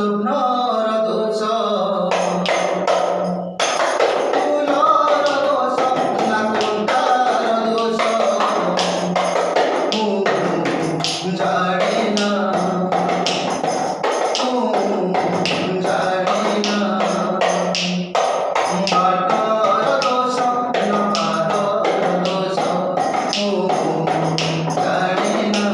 স্বপ্নর দোষ ফুলর দোষ না কোনটার দোষ জানে না জানে না বাটর দোষ না বাটর দোষ জানে না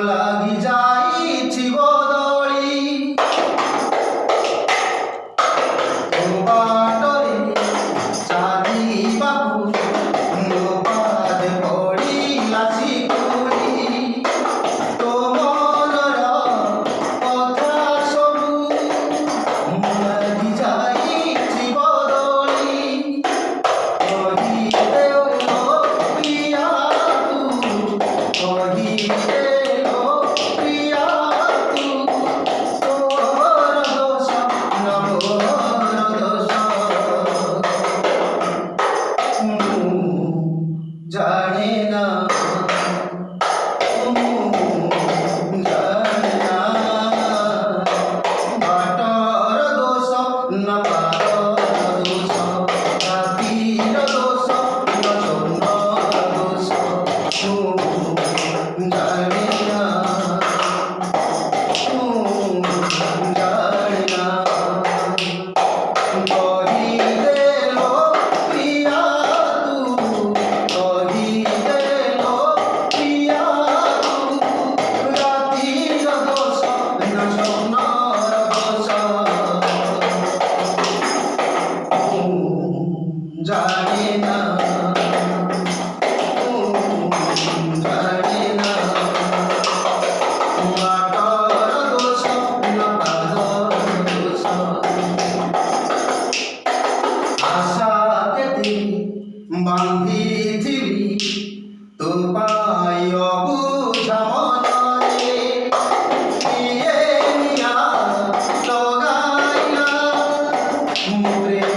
লাগি যাইছি বদଳି বাଟରେ ଚାଲିବାକୁ ମୋ ପାଦେ ପଡ଼ିଲା ଶିକୁଳି ତୋ ମନର କଥା ସବୁ ଲାଗି ଯାଇଛି ବଦଳି କହିଦେ ଲୋ ପ୍ରିୟା ତୁ କହିଦେ জানে না জানে না বাটর দোষ না পারর দোষ রাতির দোষ না স্বপ্নর দোষ জানে না জানে না জানে না জানে না বাটর দোষ না পারর দোষ আশা কেতে বান্ধিছিলি তো পাই অবুঝা মনরে কিয়ে নিয়া লগাইলা প্রেম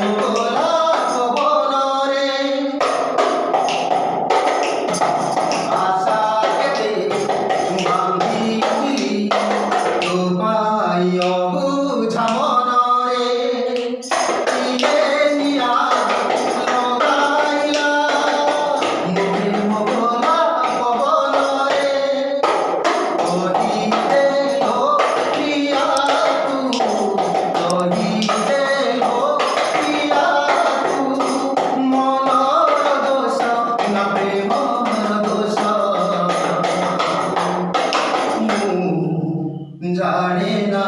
জানে না